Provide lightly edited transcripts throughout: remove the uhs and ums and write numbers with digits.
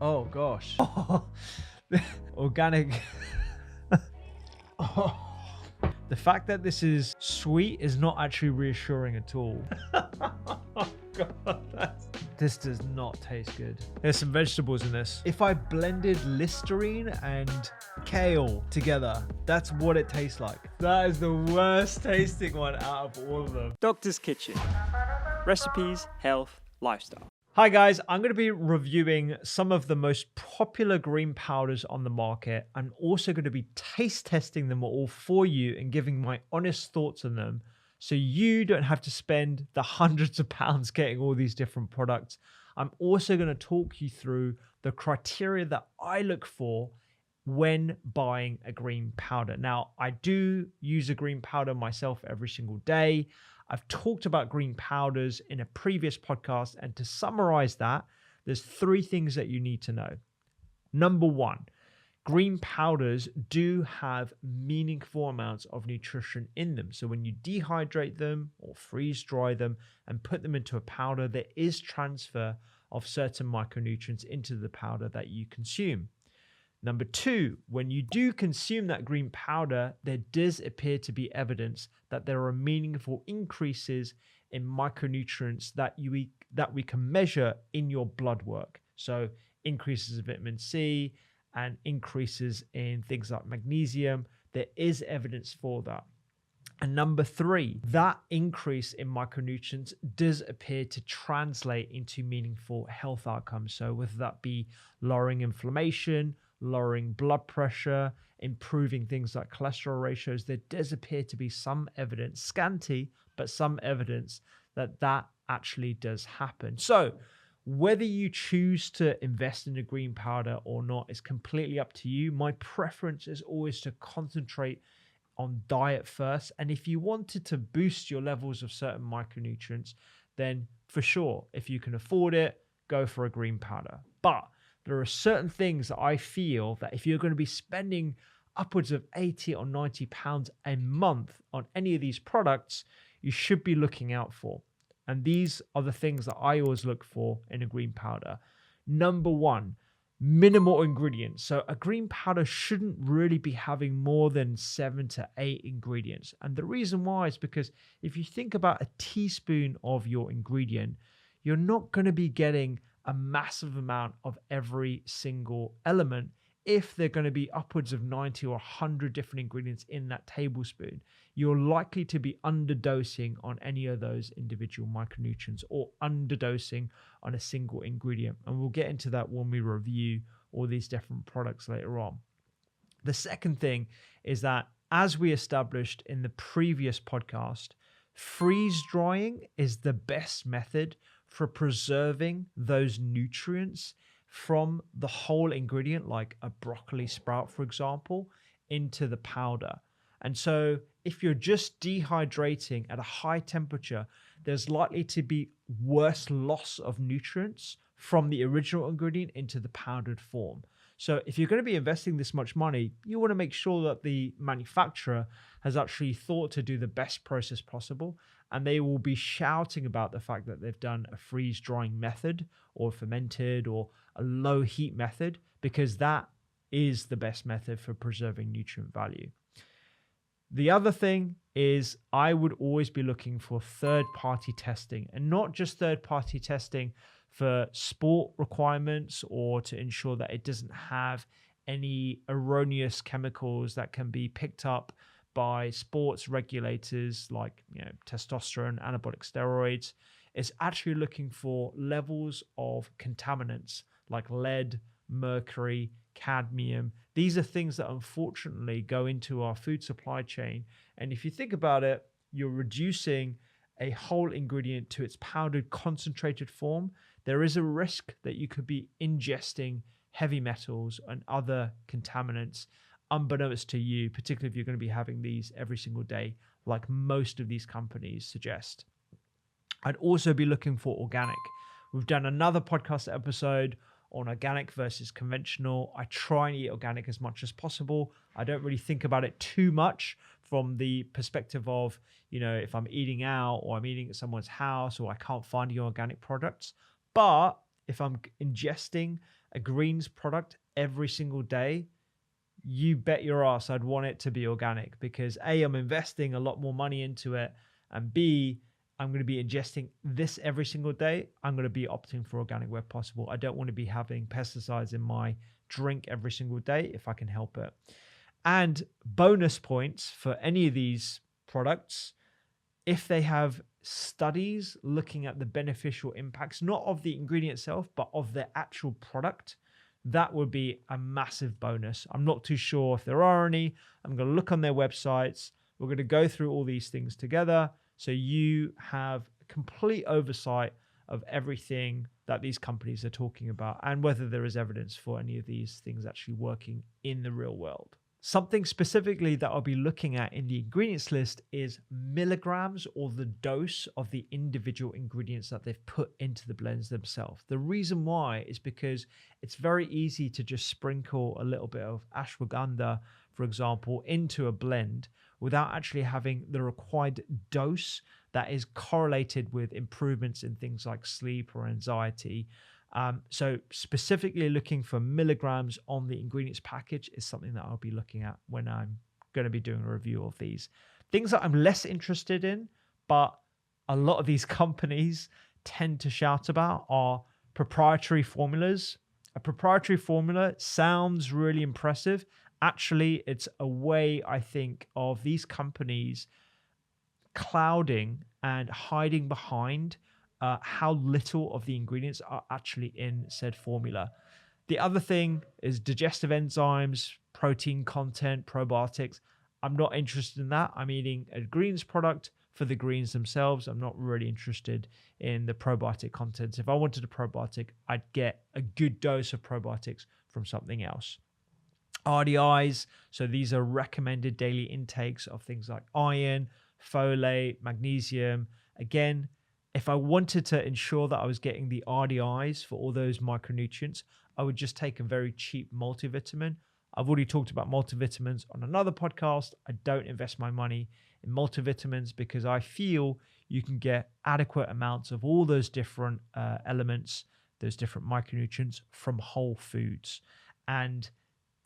Oh gosh. Organic. The fact that this is sweet is not actually reassuring at all. Oh God, this does not taste good. There's some vegetables in this. If I blended Listerine and kale together, that's what it tastes like. That is the worst tasting one out of all of them. Doctor's Kitchen. Recipes, health, lifestyle. Hi guys, I'm going to be reviewing some of the most popular green powders on the market. I'm also going to be taste testing them all for you and giving my honest thoughts on them so you don't have to spend the hundreds of pounds getting all these different products. I'm also going to talk you through the criteria that I look for when buying a green powder. Now, I do use a green powder myself every single day. I've talked about green powders in a previous podcast, and to summarize that, there's three things that you need to know. Number one, green powders do have meaningful amounts of nutrition in them. So when you dehydrate them or freeze dry them and put them into a powder, there is transfer of certain micronutrients into the powder that you consume. Number two, when you do consume that green powder, there does appear to be evidence that there are meaningful increases in micronutrients that we can measure in your blood work. So increases of vitamin C and increases in things like magnesium. There is evidence for that. And number three, that increase in micronutrients does appear to translate into meaningful health outcomes. So whether that be lowering inflammation, lowering blood pressure, improving things like cholesterol ratios, there does appear to be some evidence, scanty, but some evidence that that actually does happen. So whether you choose to invest in a green powder or not is completely up to you. My preference is always to concentrate on diet first. And if you wanted to boost your levels of certain micronutrients, then for sure, if you can afford it, go for a green powder. But there are certain things that I feel that if you're going to be spending upwards of 80 or 90 pounds a month on any of these products, you should be looking out for. And these are the things that I always look for in a green powder. Number one, minimal ingredients. So a green powder shouldn't really be having more than 7 to 8 ingredients. And the reason why is because if you think about a teaspoon of your ingredient, you're not going to be getting a massive amount of every single element if they're going to be upwards of 90 or 100 different ingredients in that tablespoon. You're likely to be underdosing on any of those individual micronutrients or underdosing on a single ingredient. And we'll get into that when we review all these different products later on. The second thing is that, as we established in the previous podcast, freeze drying is the best method for preserving those nutrients from the whole ingredient, like a broccoli sprout, for example, into the powder. And so if you're just dehydrating at a high temperature, there's likely to be worse loss of nutrients from the original ingredient into the powdered form. So if you're going to be investing this much money, you want to make sure that the manufacturer has actually thought to do the best process possible, and they will be shouting about the fact that they've done a freeze drying method or fermented or a low heat method, because that is the best method for preserving nutrient value. The other thing is I would always be looking for third-party testing, and not just third-party testing for sport requirements or to ensure that it doesn't have any erroneous chemicals that can be picked up by sports regulators like testosterone, anabolic steroids. It's actually looking for levels of contaminants like lead, mercury, cadmium. These are things that unfortunately go into our food supply chain. And if you think about it, you're reducing a whole ingredient to its powdered concentrated form. There is a risk that you could be ingesting heavy metals and other contaminants unbeknownst to you, particularly if you're going to be having these every single day, like most of these companies suggest. I'd also be looking for organic. We've done another podcast episode on organic versus conventional. I try and eat organic as much as possible. I don't really think about it too much from the perspective of, if I'm eating out or I'm eating at someone's house or I can't find the organic products. But if I'm ingesting a greens product every single day, you bet your ass I'd want it to be organic, because A, I'm investing a lot more money into it, and B, I'm going to be ingesting this every single day. I'm going to be opting for organic where possible. I don't want to be having pesticides in my drink every single day if I can help it. And bonus points for any of these products, if they have studies looking at the beneficial impacts, not of the ingredient itself, but of the actual product, that would be a massive bonus. I'm not too sure if there are any. I'm going to look on their websites. We're going to go through all these things together so you have complete oversight of everything that these companies are talking about and whether there is evidence for any of these things actually working in the real world. Something specifically that I'll be looking at in the ingredients list is milligrams, or the dose of the individual ingredients that they've put into the blends themselves. The reason why is because it's very easy to just sprinkle a little bit of ashwagandha, for example, into a blend without actually having the required dose that is correlated with improvements in things like sleep or anxiety. So specifically looking for milligrams on the ingredients package is something that I'll be looking at when I'm going to be doing a review of these. Things that I'm less interested in, but a lot of these companies tend to shout about, are proprietary formulas. A proprietary formula sounds really impressive. Actually, it's a way, I think, of these companies clouding and hiding behind how little of the ingredients are actually in said formula. The other thing is digestive enzymes, protein content, probiotics. I'm not interested in that. I'm eating a greens product for the greens themselves. I'm not really interested in the probiotic contents. If I wanted a probiotic, I'd get a good dose of probiotics from something else. RDIs, so these are recommended daily intakes of things like iron, folate, magnesium. Again, if I wanted to ensure that I was getting the RDIs for all those micronutrients, I would just take a very cheap multivitamin. I've already talked about multivitamins on another podcast. I don't invest my money in multivitamins because I feel you can get adequate amounts of all those different elements, those different micronutrients from whole foods. And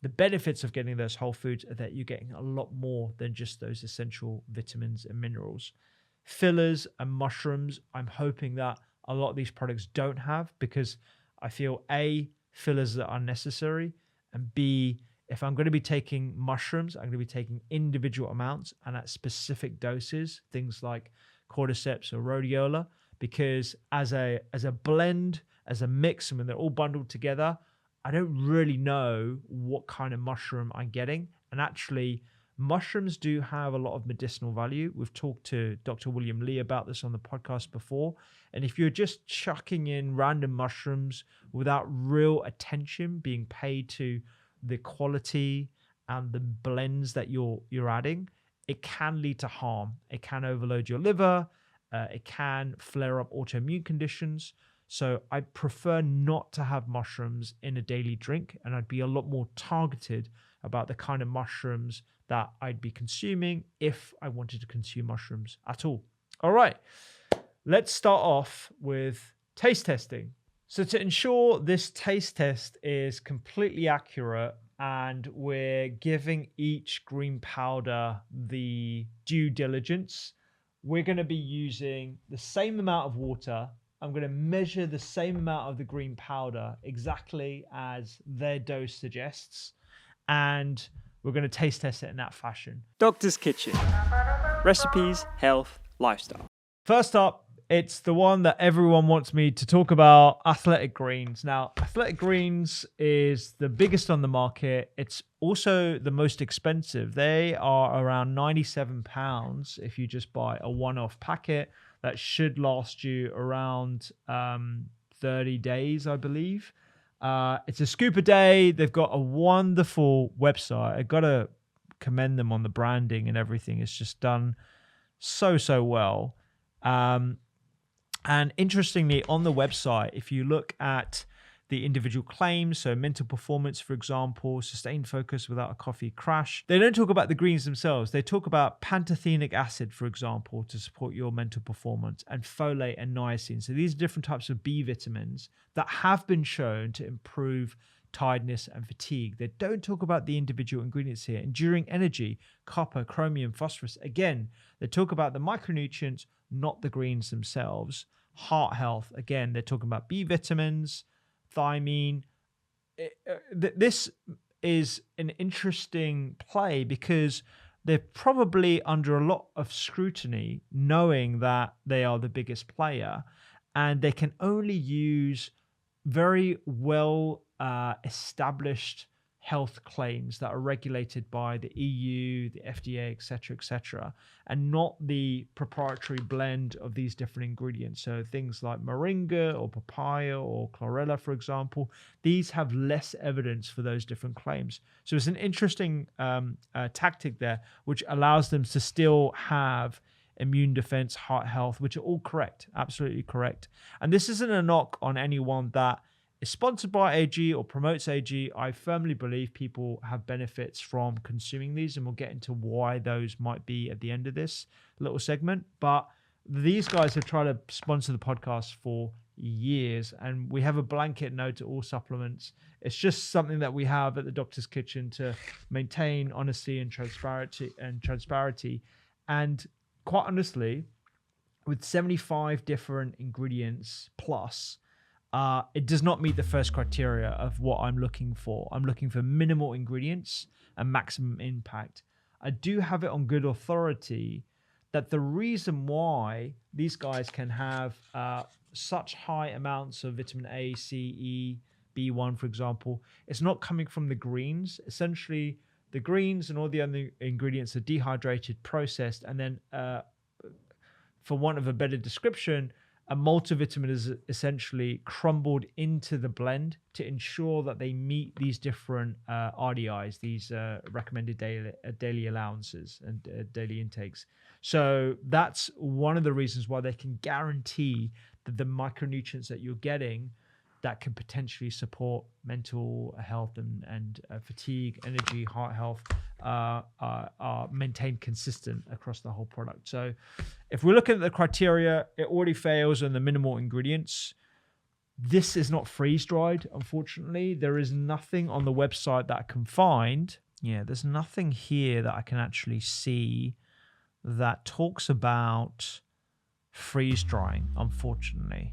the benefits of getting those whole foods are that you're getting a lot more than just those essential vitamins and minerals. Fillers and mushrooms, I'm hoping that a lot of these products don't have, because I feel A, fillers that are unnecessary, and B, if I'm going to be taking mushrooms, I'm going to be taking individual amounts and at specific doses, things like cordyceps or rhodiola, because as a blend, as a mix, and when they're all bundled together, I don't really know what kind of mushroom I'm getting. And actually, mushrooms do have a lot of medicinal value. We've talked to Dr. William Lee about this on the podcast before. And if you're just chucking in random mushrooms without real attention being paid to the quality and the blends that you're adding, it can lead to harm. It can overload your liver. It can flare up autoimmune conditions. So I prefer not to have mushrooms in a daily drink, and I'd be a lot more targeted about the kind of mushrooms that I'd be consuming if I wanted to consume mushrooms at all. All right, let's start off with taste testing. So to ensure this taste test is completely accurate and we're giving each green powder the due diligence, we're going to be using the same amount of water. I'm going to measure the same amount of the green powder exactly as their dose suggests, and we're going to taste test it in that fashion. Doctor's Kitchen. Recipes, health, lifestyle. First up, it's the one that everyone wants me to talk about, Athletic Greens. Now, Athletic Greens is the biggest on the market. It's also the most expensive. They are around £97 if you just buy a one-off packet. That should last you around 30 days, I believe. It's a scoop a day. They've got a wonderful website. I got to commend them on the branding and everything. It's just done so well. And interestingly, on the website, if you look at the individual claims. So mental performance, for example, sustained focus without a coffee crash. They don't talk about the greens themselves. They talk about pantothenic acid, for example, to support your mental performance, and folate and niacin. So these are different types of B vitamins that have been shown to improve tiredness and fatigue. They don't talk about the individual ingredients here. Enduring energy, copper, chromium, phosphorus. Again, they talk about the micronutrients, not the greens themselves. Heart health. Again, they're talking about B vitamins, thiamine. This is an interesting play because they're probably under a lot of scrutiny, knowing that they are the biggest player, and they can only use very well established health claims that are regulated by the EU, the FDA, etc., and not the proprietary blend of these different ingredients. So things like moringa or papaya or chlorella, for example, these have less evidence for those different claims. So it's an interesting tactic there, which allows them to still have immune defense, heart health, which are all correct, absolutely correct. And this isn't a knock on anyone that is sponsored by AG or promotes AG. I firmly believe people have benefits from consuming these, and we'll get into why those might be at the end of this little segment. But these guys have tried to sponsor the podcast for years, and we have a blanket no to all supplements. It's just something that we have at the Doctor's Kitchen to maintain honesty and transparency. And quite honestly, with 75 different ingredients plus, it does not meet the first criteria of what I'm looking for. I'm looking for minimal ingredients and maximum impact. I do have it on good authority that the reason why these guys can have such high amounts of vitamin A, C, E, B1, for example, it's not coming from the greens. Essentially, the greens and all the other ingredients are dehydrated, processed, and then, for want of a better description, a multivitamin is essentially crumbled into the blend to ensure that they meet these different RDIs, these recommended daily allowances and daily intakes. So that's one of the reasons why they can guarantee that the micronutrients that you're getting that can potentially support mental health and fatigue, energy, heart health are maintained consistent across the whole product. So if we're looking at the criteria, it already fails on the minimal ingredients. This is not freeze-dried, unfortunately. There is nothing on the website that I can find. Yeah, there's nothing here that I can actually see that talks about freeze-drying, unfortunately.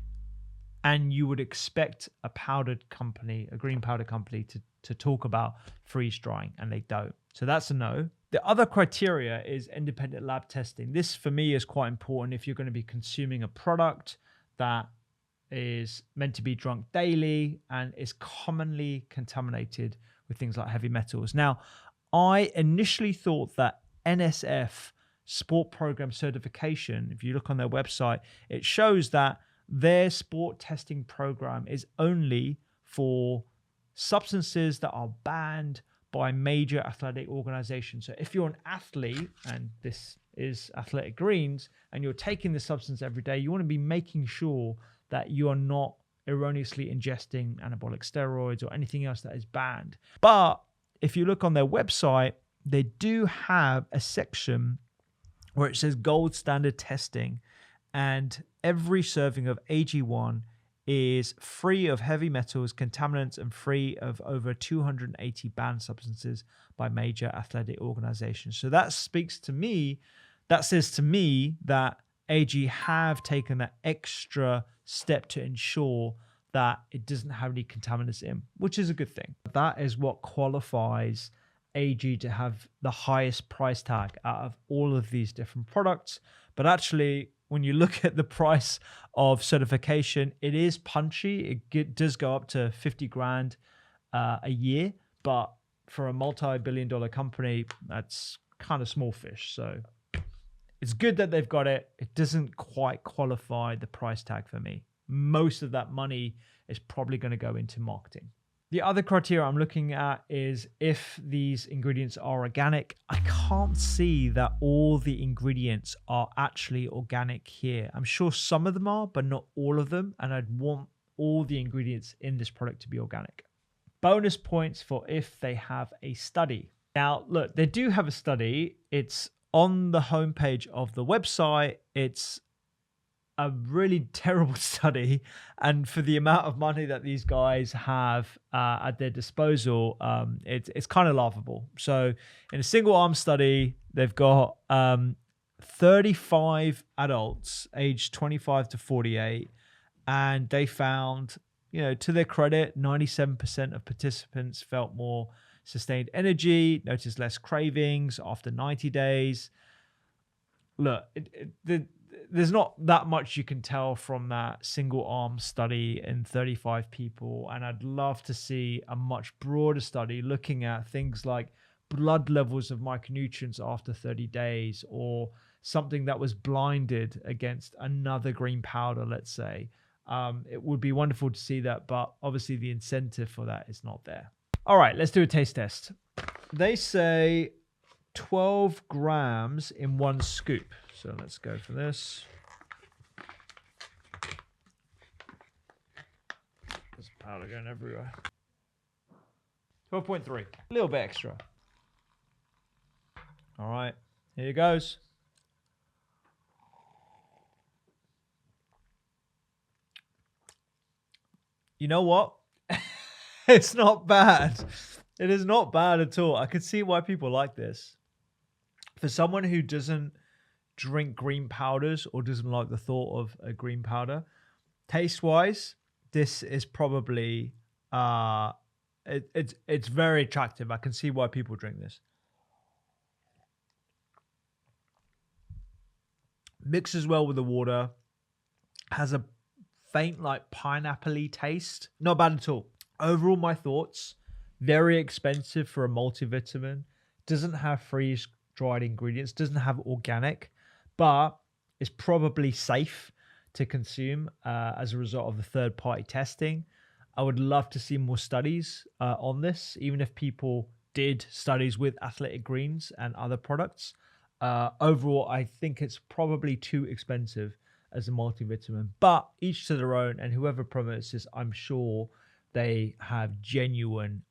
And you would expect a powdered company, a green powder company, to talk about freeze drying, and they don't. So that's a no. The other criteria is independent lab testing. This for me is quite important if you're going to be consuming a product that is meant to be drunk daily and is commonly contaminated with things like heavy metals. Now, I initially thought that NSF sport program certification, if you look on their website, it shows that their sport testing program is only for substances that are banned by major athletic organizations. So if you're an athlete, and this is Athletic Greens, and you're taking the substance every day, you want to be making sure that you are not erroneously ingesting anabolic steroids or anything else that is banned. But if you look on their website, they do have a section where it says gold standard testing, and every serving of AG1 is free of heavy metals, contaminants, and free of over 280 banned substances by major athletic organizations. So that speaks to me, that says to me that AG have taken that extra step to ensure that it doesn't have any contaminants in, which is a good thing. That is what qualifies AG to have the highest price tag out of all of these different products. But actually, when you look at the price of certification, it is punchy. It does go up to 50 grand a year, but for a multi-billion-dollar company, that's kind of small fish. So it's good that they've got it. It doesn't quite qualify the price tag for me. Most of that money is probably going to go into marketing. The other criteria I'm looking at is if these ingredients are organic. I can't see that all the ingredients are actually organic here. I'm sure some of them are, but not all of them. And I'd want all the ingredients in this product to be organic. Bonus points for if they have a study. Now, look, they do have a study. It's on the homepage of the website. It's a really terrible study, and for the amount of money that these guys have at their disposal, it's kind of laughable. So in a single arm study, they've got 35 adults aged 25 to 48, and they found, to their credit, 97% of participants felt more sustained energy, noticed less cravings after 90 days. Look, there's not that much you can tell from that single arm study in 35 people. And I'd love to see a much broader study looking at things like blood levels of micronutrients after 30 days, or something that was blinded against another green powder, let's say. It would be wonderful to see that, but obviously the incentive for that is not there. All right, let's do a taste test. They say 12 grams in one scoop. So let's go for this. There's powder going everywhere. 12.3, a little bit extra. All right, here it goes. You know what? It's not bad. It is not bad at all. I could see why people like this. For someone who doesn't drink green powders or doesn't like the thought of a green powder, taste-wise, this is probably it's very attractive. I can see why people drink this. Mixes well with the water. Has a faint, like, pineapple-y taste. Not bad at all. Overall, my thoughts: very expensive for a multivitamin. Doesn't have freeze-dried ingredients. Doesn't have organic, but it's probably safe to consume as a result of the third-party testing. I would love to see more studies on this, even if people did studies with athletic greens and other products. Overall, I think it's probably too expensive as a multivitamin, but each to their own, and whoever promotes this, I'm sure they have genuine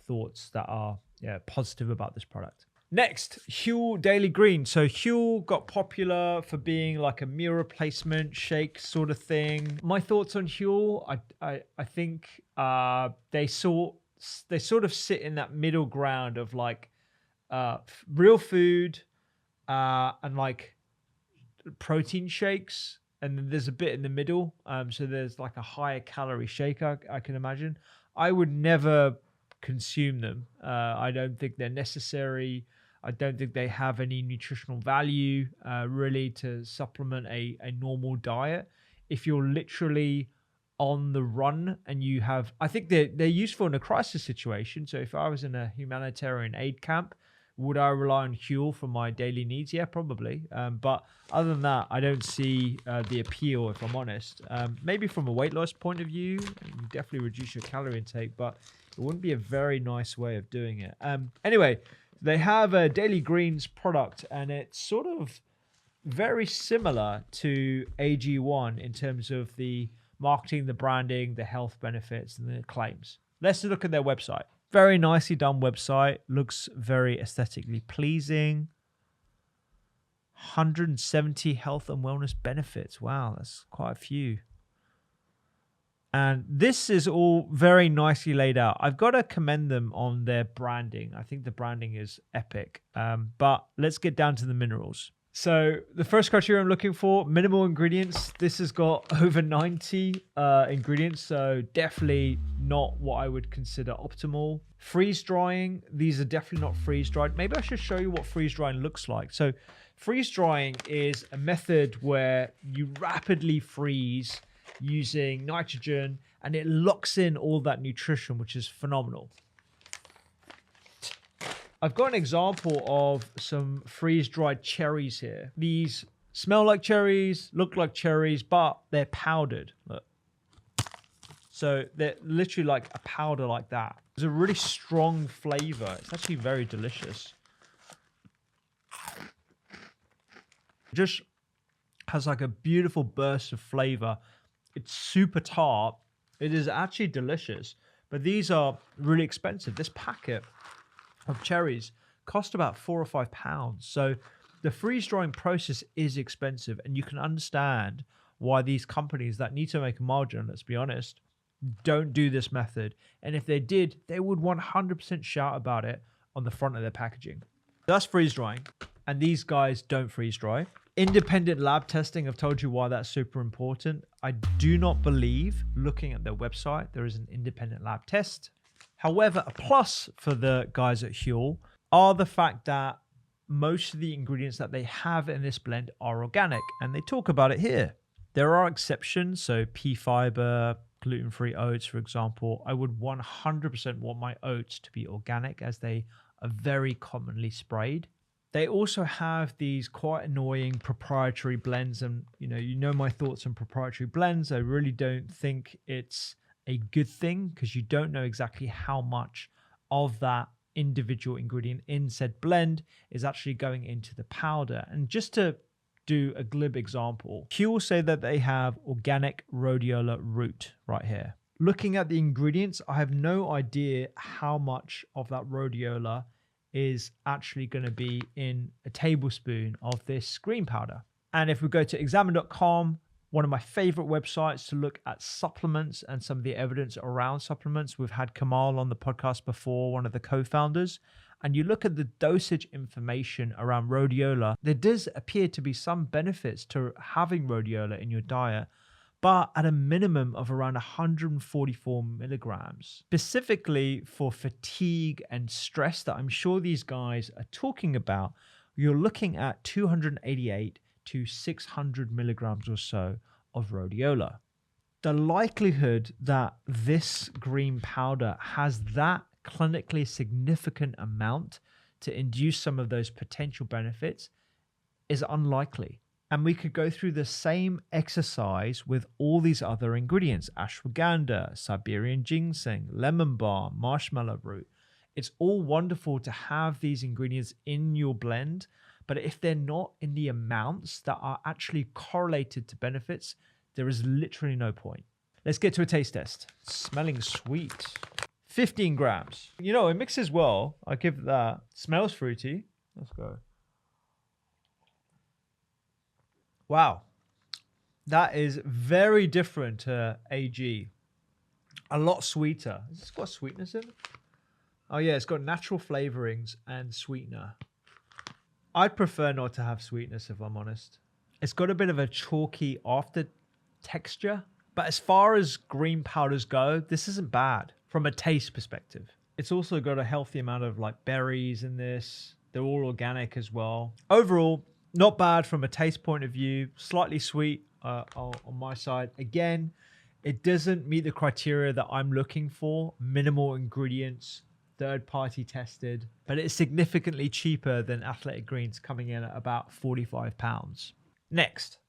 thoughts that are positive about this product. Next, Huel Daily Green. So Huel got popular for being like a meal replacement shake sort of thing. My thoughts on Huel, I think they sort of sit in that middle ground of like real food and like protein shakes, and then there's a bit in the middle. So there's like a higher calorie shake, I can imagine. I would never consume them. I don't think they're necessary. I don't think they have any nutritional value really to supplement a normal diet. If you're literally on the run and you have, I think they're useful in a crisis situation. So if I was in a humanitarian aid camp, would I rely on Huel for my daily needs? Yeah, probably. But other than that, I don't see the appeal, if I'm honest. Maybe from a weight loss point of view, you definitely reduce your calorie intake, but it wouldn't be a very nice way of doing it. Anyway, they have a Daily Greens product, and it's sort of very similar to AG1 in terms of the marketing, the branding, the health benefits, and the claims. Let's look at their website. Very nicely done website. Looks very aesthetically pleasing. 170 health and wellness benefits. Wow, that's quite a few. And this is all very nicely laid out. I've got to commend them on their branding. I think the branding is epic. But let's get down to the minerals. So the first criteria I'm looking for, minimal ingredients. This has got over 90 ingredients, so definitely not what I would consider optimal. Freeze drying, these are definitely not freeze dried. Maybe I should show you what freeze drying looks like. So freeze drying is a method where you rapidly freeze using nitrogen, and it locks in all that nutrition, which is phenomenal. I've got an example of some freeze-dried cherries here. These smell like cherries, look like cherries, but they're powdered. Look. So they're literally like a powder like that. There's a really strong flavor. It's actually very delicious. It just has like a beautiful burst of flavor. It's super tart, It is actually delicious, but these are really expensive. This packet of cherries cost about £4 or £5. So the freeze drying process is expensive, and you can understand why these companies that need to make a margin, let's be honest, don't do this method. And if they did, they would 100% shout about it on the front of their packaging. That's freeze drying, and these guys don't freeze dry. Independent lab testing, I've told you why that's super important. I do not believe, looking at their website, there is an independent lab test. However, a plus for the guys at Huel are the fact that most of the ingredients that they have in this blend are organic, and they talk about it here. There are exceptions, so pea fiber, gluten-free oats, for example. I would 100% want my oats to be organic, as they are very commonly sprayed. They also have these quite annoying proprietary blends, and you know my thoughts on proprietary blends. I really don't think it's a good thing, because you don't know exactly how much of that individual ingredient in said blend is actually going into the powder. And just to do a glib example, Huel say that they have organic rhodiola root right here. Looking at the ingredients, I have no idea how much of that rhodiola is actually going to be in a tablespoon of this green powder. And if we go to examine.com, one of my favorite websites to look at supplements and some of the evidence around supplements. We've had Kamal on the podcast before, one of the co-founders, and you look at the dosage information around rhodiola, there does appear to be some benefits to having rhodiola in your diet, but at a minimum of around 144 milligrams, specifically for fatigue and stress that I'm sure these guys are talking about. You're looking at 288 to 600 milligrams or so of rhodiola. The likelihood that this green powder has that clinically significant amount to induce some of those potential benefits is unlikely. And we could go through the same exercise with all these other ingredients: ashwagandha, Siberian ginseng, lemon balm, marshmallow root. It's all wonderful to have these ingredients in your blend, but if they're not in the amounts that are actually correlated to benefits, there is literally no point. Let's get to a taste test. Smelling sweet. 15 grams. It mixes well. I give that. Smells fruity. Let's go. Wow. That is very different to AG. A lot sweeter. Has this got sweetness in it? Oh yeah, it's got natural flavorings and sweetener. I'd prefer not to have sweetness, if I'm honest. It's got a bit of a chalky after texture, but as far as green powders go, this isn't bad from a taste perspective. It's also got a healthy amount of berries in this. They're all organic as well. Overall, not bad from a taste point of view. Slightly sweet on my side. Again, it doesn't meet the criteria that I'm looking for. Minimal ingredients, third-party tested, but it's significantly cheaper than Athletic Greens, coming in at about £45. Next,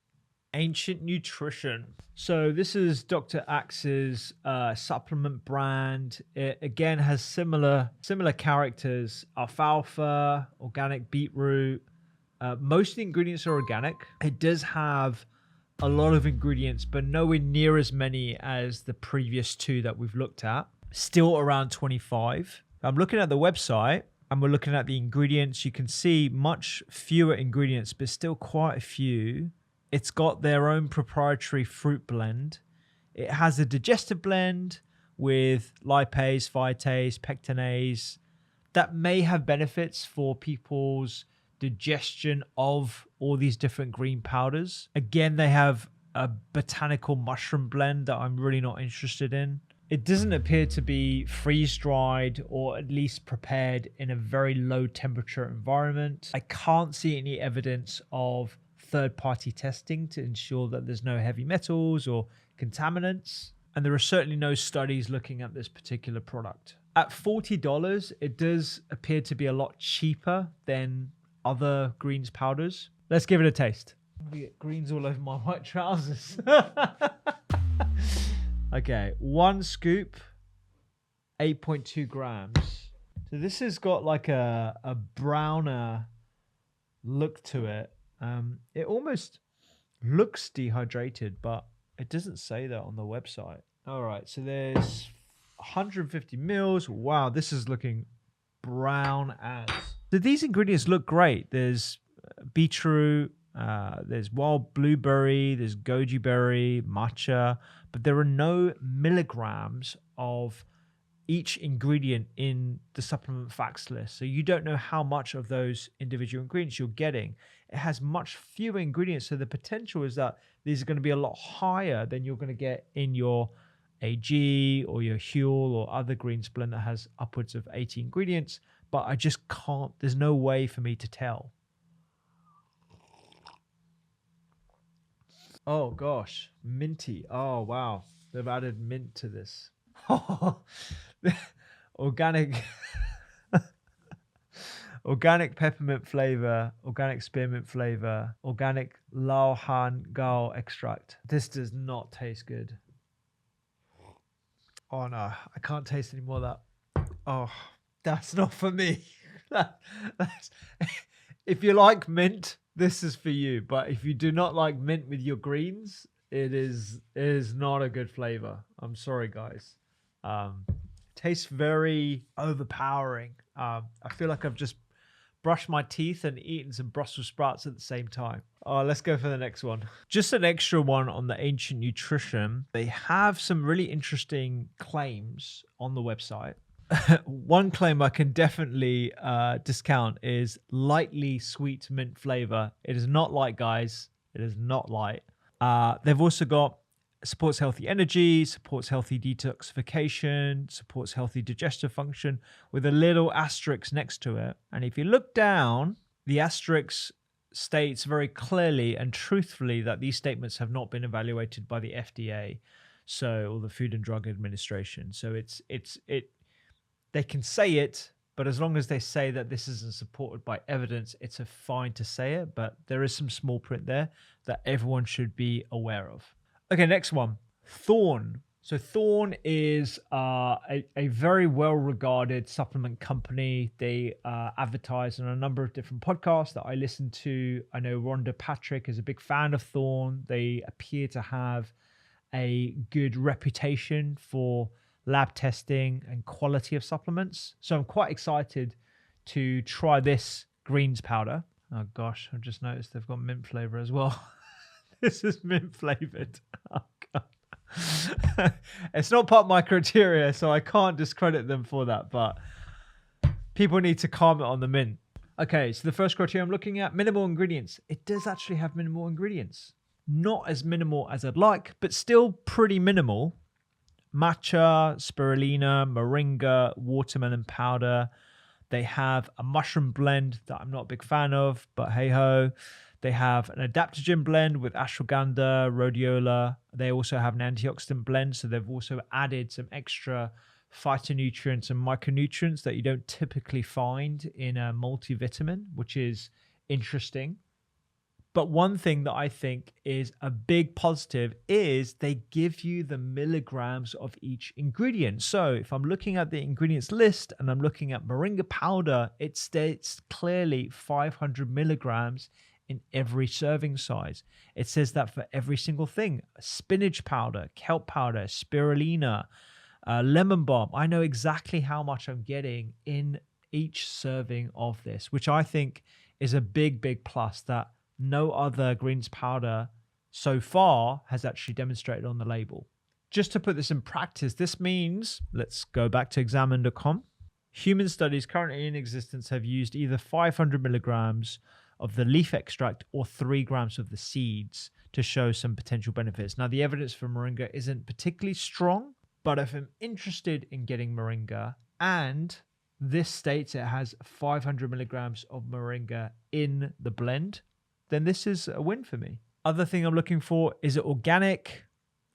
Ancient Nutrition. So this is Dr. Axe's supplement brand. It again has similar characters: alfalfa, organic beetroot. Most of the ingredients are organic. It does have a lot of ingredients, but nowhere near as many as the previous two that we've looked at. Still around 25. I'm looking at the website and we're looking at the ingredients. You can see much fewer ingredients, but still quite a few. It's got their own proprietary fruit blend. It has a digestive blend with lipase, phytase, pectinase that may have benefits for people's digestion of all these different green powders. Again, they have a botanical mushroom blend that I'm really not interested in. It doesn't appear to be freeze-dried or at least prepared in a very low temperature environment. I can't see any evidence of third-party testing to ensure that there's no heavy metals or contaminants. And there are certainly no studies looking at this particular product. At $40, it does appear to be a lot cheaper than other greens powders. Let's give it a taste. I'm gonna get greens all over my white trousers. Okay, 1 scoop, 8.2 grams. So this has got a browner look to it. It almost looks dehydrated, but it doesn't say that on the website. All right, so there's 150 mils. Wow, this is looking brown as. So these ingredients look great. There's beetroot, there's wild blueberry, there's goji berry, matcha, but there are no milligrams of each ingredient in the supplement facts list. So you don't know how much of those individual ingredients you're getting. It has much fewer ingredients. So the potential is that these are going to be a lot higher than you're going to get in your AG or your Huel or other greens blend that has upwards of 80 ingredients. But I just can't, there's no way for me to tell. Oh gosh, minty. Oh wow, they've added mint to this. Organic organic peppermint flavor, organic spearmint flavor, organic lao han gao extract. This does not taste good. Oh no, I can't taste any more of that. Oh, that's not for me. That's, if you like mint, this is for you. But if you do not like mint with your greens, it is not a good flavor. I'm sorry, guys. Tastes very overpowering. I feel like I've just brushed my teeth and eaten some Brussels sprouts at the same time. Oh, let's go for the next one. Just an extra one on the Ancient Nutrition. They have some really interesting claims on the website. One claim I can definitely discount is lightly sweet mint flavor. It is not light, guys. It is not light. They've also got supports healthy energy, supports healthy detoxification, supports healthy digestive function with a little asterisk next to it. And if you look down, the asterisk states very clearly and truthfully that these statements have not been evaluated by the FDA, or the Food and Drug Administration. So they can say it, but as long as they say that this isn't supported by evidence, it's fine to say it. But there is some small print there that everyone should be aware of. Okay, next one, Thorne. So Thorne is a very well-regarded supplement company. They advertise on a number of different podcasts that I listen to. I know Rhonda Patrick is a big fan of Thorne. They appear to have a good reputation for lab testing and quality of supplements. So I'm quite excited to try this greens powder. Oh gosh, I've just noticed they've got mint flavor as well. This is mint flavored. Oh God. It's not part of my criteria, so I can't discredit them for that, but people need to comment on the mint. Okay, so the first criteria I'm looking at, minimal ingredients. It does actually have minimal ingredients. Not as minimal as I'd like, but still pretty minimal. Matcha, spirulina, moringa, watermelon powder. They have a mushroom blend that I'm not a big fan of, but hey ho. They have an adaptogen blend with ashwagandha, rhodiola. They also have an antioxidant blend, so they've also added some extra phytonutrients and micronutrients that you don't typically find in a multivitamin, which is interesting. But one thing that I think is a big positive is they give you the milligrams of each ingredient. So if I'm looking at the ingredients list and I'm looking at moringa powder, it states clearly 500 milligrams in every serving size. It says that for every single thing. Spinach powder, kelp powder, spirulina, lemon balm. I know exactly how much I'm getting in each serving of this, which I think is a big, big plus that no other greens powder so far has actually demonstrated on the label. Just to put this in practice, this means, let's go back to examine.com. Human studies currently in existence have used either 500 milligrams of the leaf extract or 3 grams of the seeds to show some potential benefits. Now, the evidence for moringa isn't particularly strong, but if I'm interested in getting moringa and this states it has 500 milligrams of moringa in the blend, then this is a win for me. Other thing I'm looking for, is it organic?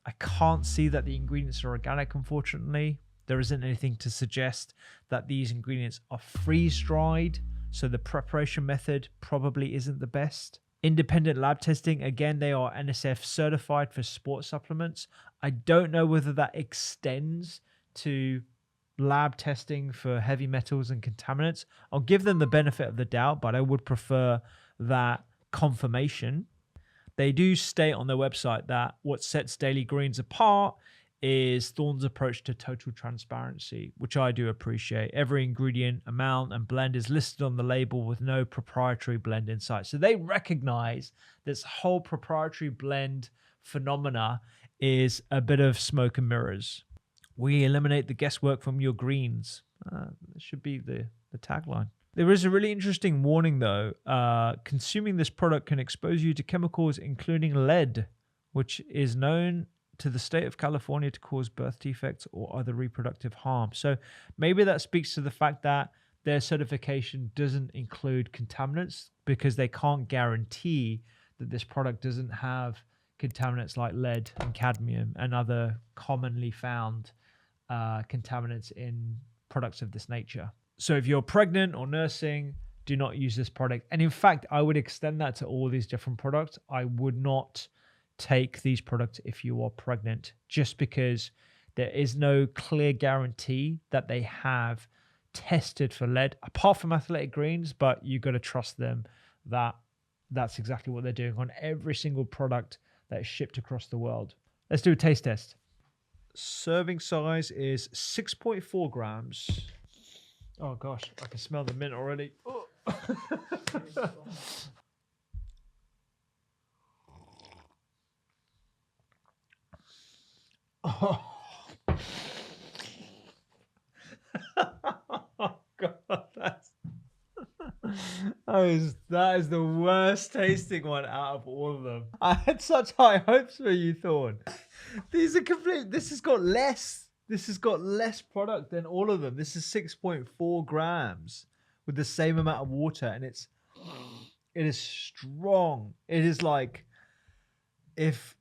I can't see that the ingredients are organic, unfortunately. There isn't anything to suggest that these ingredients are freeze-dried, so the preparation method probably isn't the best. Independent lab testing, again, they are NSF certified for sports supplements. I don't know whether that extends to lab testing for heavy metals and contaminants. I'll give them the benefit of the doubt, but I would prefer that confirmation. They do state on their website that what sets Daily Greens apart is Thorne's approach to total transparency, which I do appreciate. Every ingredient, amount, and blend is listed on the label with no proprietary blend in sight. So they recognize this whole proprietary blend phenomena is a bit of smoke and mirrors. We eliminate the guesswork from your greens. That should be the tagline. There is a really interesting warning, though. Consuming this product can expose you to chemicals, including lead, which is known to the state of California to cause birth defects or other reproductive harm. So maybe that speaks to the fact that their certification doesn't include contaminants, because they can't guarantee that this product doesn't have contaminants like lead and cadmium and other commonly found contaminants in products of this nature. So if you're pregnant or nursing, do not use this product. And in fact, I would extend that to all these different products. I would not take these products if you are pregnant, just because there is no clear guarantee that they have tested for lead, apart from Athletic Greens, but you got to trust them that that's exactly what they're doing on every single product that is shipped across the world. Let's do a taste test. Serving size is 6.4 grams. Oh gosh, I can smell the mint already. Oh. Oh. Oh god, that is the worst tasting one out of all of them. I had such high hopes for you, Thorne. These are complete. This has got less product than all of them. This is 6.4 grams with the same amount of water, and it is strong. It is like if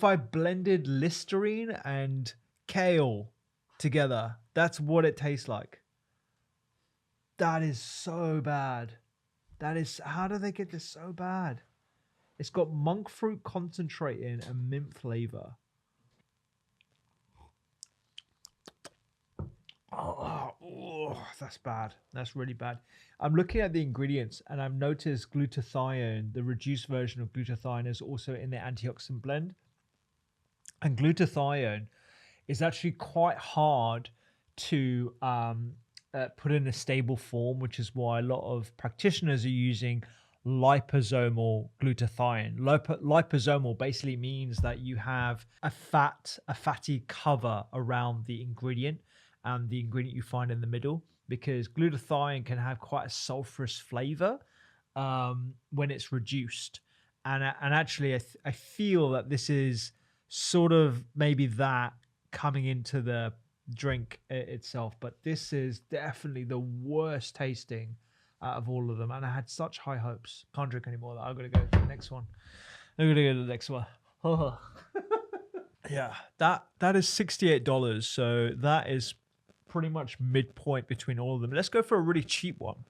I blended Listerine and kale together, that's what it tastes like. That is so bad. How do they get this so bad? It's got monk fruit concentrate in and mint flavor. Oh, that's bad. That's really bad. I'm looking at the ingredients and I've noticed glutathione, the reduced version of glutathione, is also in the antioxidant blend. And glutathione is actually quite hard to put in a stable form, which is why a lot of practitioners are using liposomal glutathione. Liposomal basically means that you have a fatty cover around the ingredient and the ingredient you find in the middle, because glutathione can have quite a sulfurous flavor when it's reduced. And actually, I feel that this is sort of maybe that coming into the drink itself, but this is definitely the worst tasting out of all of them, and I had such high hopes. Can't drink anymore. I'm gonna go to the next one. Oh. Yeah, that is $68, so that is pretty much midpoint between all of them. Let's go for a really cheap one.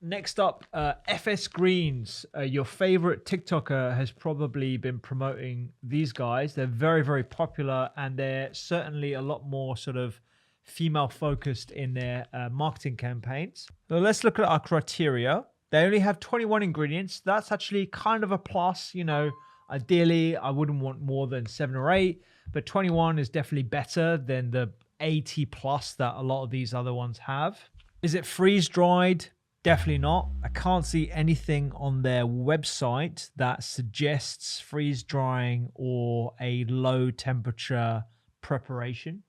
Next up, FS Greens. Your favorite TikToker has probably been promoting these guys. They're very, very popular, and they're certainly a lot more sort of female focused in their marketing campaigns. So let's look at our criteria. They only have 21 ingredients. That's actually kind of a plus. You know, ideally, I wouldn't want more than 7 or 8, but 21 is definitely better than the 80 plus that a lot of these other ones have. Is it freeze dried? Definitely not. I can't see anything on their website that suggests freeze drying or a low temperature preparation.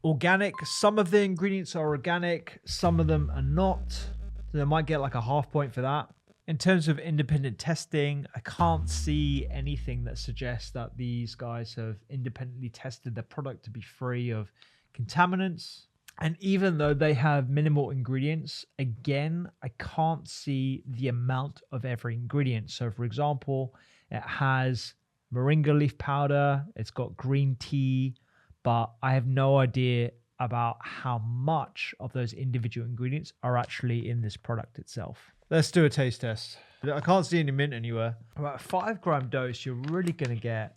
Organic. Some of the ingredients are organic, some of them are not. So they might get like a half point for that. In terms of independent testing, I can't see anything that suggests that these guys have independently tested their product to be free of contaminants. And even though they have minimal ingredients, again, I can't see the amount of every ingredient. So for example, it has moringa leaf powder, it's got green tea, but I have no idea about how much of those individual ingredients are actually in this product itself. Let's do a taste test. I can't see any mint anywhere. About a 5 gram dose, you're really going to get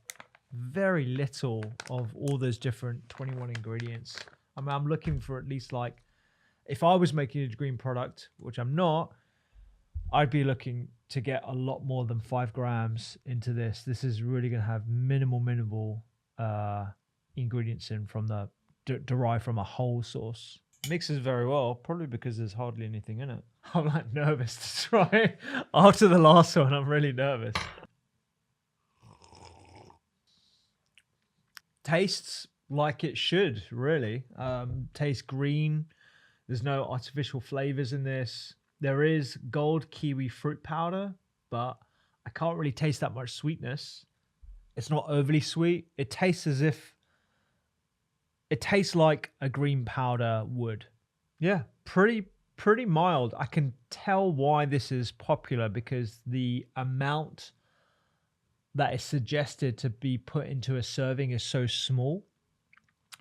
very little of all those different 21 ingredients. I mean, I'm looking for at least, like, if I was making a green product, which I'm not, I'd be looking to get a lot more than 5 grams into this. This is really going to have minimal ingredients in from the derived from a whole source. Mixes very well, probably because there's hardly anything in it. I'm like nervous to try. After the last one, I'm really nervous. Tastes like it should, really. Tastes green. There's no artificial flavors in this. There is gold kiwi fruit powder, but I can't really taste that much sweetness. It's not overly sweet. It tastes as if it tastes like a green powder would. Yeah, pretty mild. I can tell why this is popular because the amount that is suggested to be put into a serving is so small.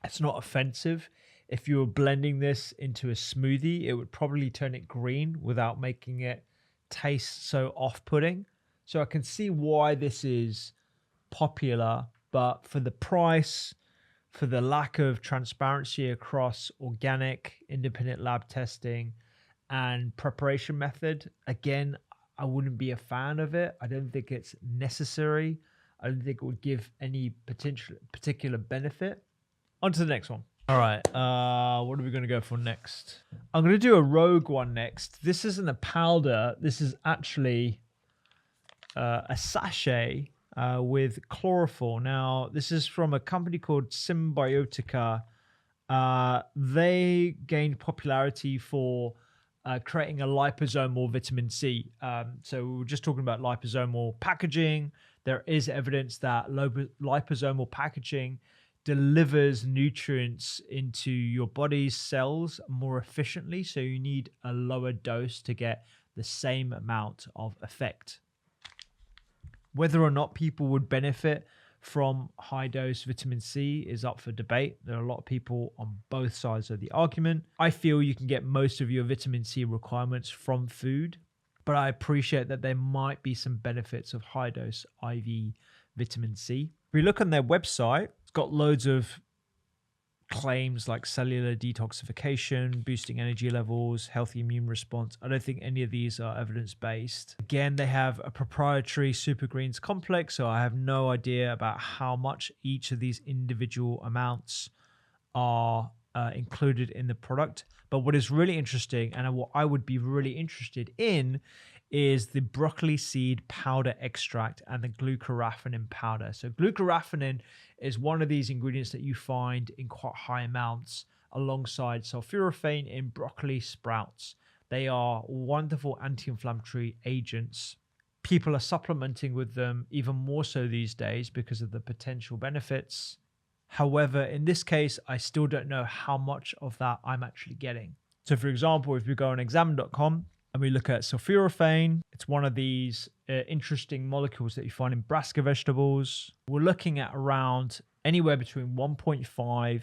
It's not offensive. If you were blending this into a smoothie, it would probably turn it green without making it taste so off-putting. So I can see why this is popular, but for the price, for the lack of transparency across organic, independent lab testing, and preparation method, again, I wouldn't be a fan of it. I don't think it's necessary. I don't think it would give any particular benefit. On to the next one. All right, what are we going to go for next? I'm going to do a rogue one next. This isn't a powder. This is actually a sachet with chlorophyll. Now, this is from a company called Symbiotica. They gained popularity for creating a liposomal vitamin C. So we were just talking about liposomal packaging. There is evidence that liposomal packaging delivers nutrients into your body's cells more efficiently. So you need a lower dose to get the same amount of effect. Whether or not people would benefit from high dose vitamin C is up for debate. There are a lot of people on both sides of the argument. I feel you can get most of your vitamin C requirements from food, but I appreciate that there might be some benefits of high dose IV vitamin C. If we look on their website, it's got loads of claims like cellular detoxification, boosting energy levels, healthy immune response. I don't think any of these are evidence-based. Again, they have a proprietary super greens complex, so I have no idea about how much each of these individual amounts are included in the product. But what is really interesting, and what I would be really interested in, is the broccoli seed powder extract and the glucoraphanin powder. So glucoraphanin is one of these ingredients that you find in quite high amounts alongside sulforaphane in broccoli sprouts. They are wonderful anti-inflammatory agents. People are supplementing with them even more so these days because of the potential benefits. However, in this case, I still don't know how much of that I'm actually getting. So for example, if we go on examine.com, and we look at sulforaphane, it's one of these interesting molecules that you find in brassica vegetables. We're looking at around anywhere between 1.5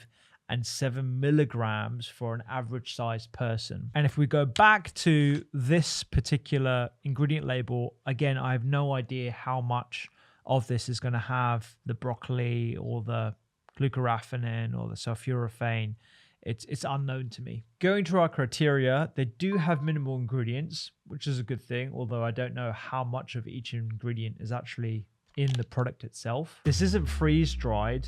and 7 milligrams for an average sized person. And if we go back to this particular ingredient label, again, I have no idea how much of this is going to have the broccoli or the glucoraphanin or the sulforaphane. It's unknown to me. Going to our criteria, they do have minimal ingredients, which is a good thing, although I don't know how much of each ingredient is actually in the product itself. This isn't freeze dried.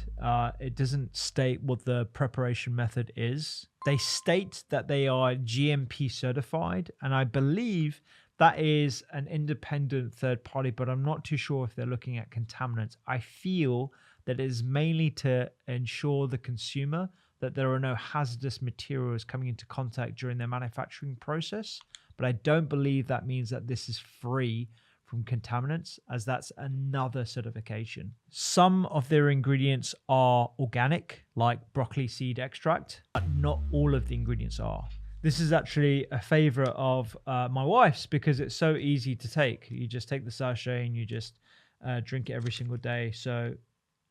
It doesn't state what the preparation method is. They state that they are GMP certified, and I believe that is an independent third party, but I'm not too sure if they're looking at contaminants. I feel that it is mainly to ensure the consumer that there are no hazardous materials coming into contact during their manufacturing process. But I don't believe that means that this is free from contaminants, as that's another certification. Some of their ingredients are organic, like broccoli seed extract, but not all of the ingredients are. This is actually a favorite of my wife's because it's so easy to take. You just take the sachet and you just drink it every single day. So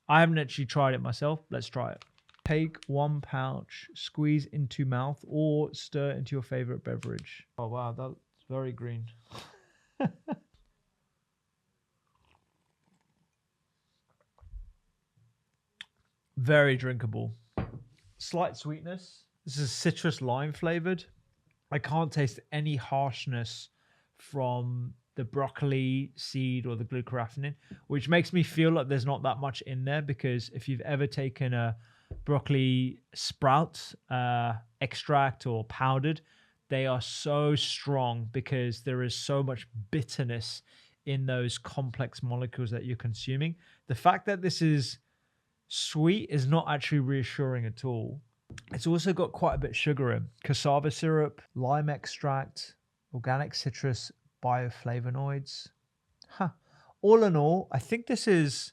I haven't actually tried it myself. Let's try it. Take 1 pouch, squeeze into mouth, or stir into your favorite beverage. Oh, wow, that's very green. Very drinkable. Slight sweetness. This is citrus lime flavored. I can't taste any harshness from the broccoli seed or the glucoraphanin, which makes me feel like there's not that much in there, because if you've ever taken a broccoli sprout extract or powdered, they are so strong because there is so much bitterness in those complex molecules that you're consuming. The fact that this is sweet is not actually reassuring at all. It's also got quite a bit of sugar in. Cassava syrup, lime extract, organic citrus bioflavonoids. Huh. All in all, I think this is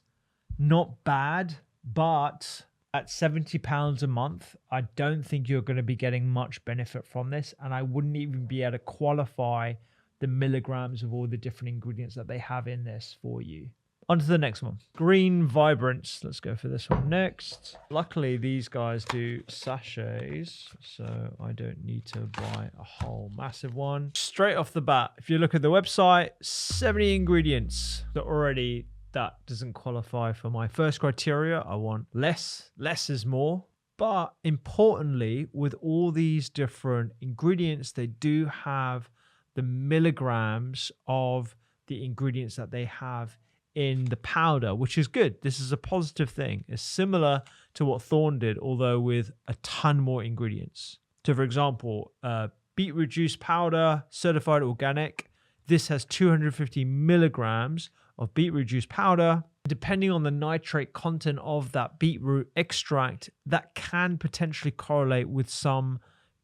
not bad, but at £70 a month, I don't think you're going to be getting much benefit from this. And I wouldn't even be able to qualify the milligrams of all the different ingredients that they have in this for you. On to the next one. Green Vibrance. Let's go for this one next. Luckily, these guys do sachets, so I don't need to buy a whole massive one. Straight off the bat, if you look at the website, 70 ingredients. So already that doesn't qualify for my first criteria. I want less. Less is more. But importantly, with all these different ingredients, they do have the milligrams of the ingredients that they have in the powder, which is good. This is a positive thing. It's similar to what Thorne did, although with a ton more ingredients. So for example, beetroot juice powder, certified organic. This has 250 milligrams of beetroot juice powder. Depending on the nitrate content of that beetroot extract, that can potentially correlate with some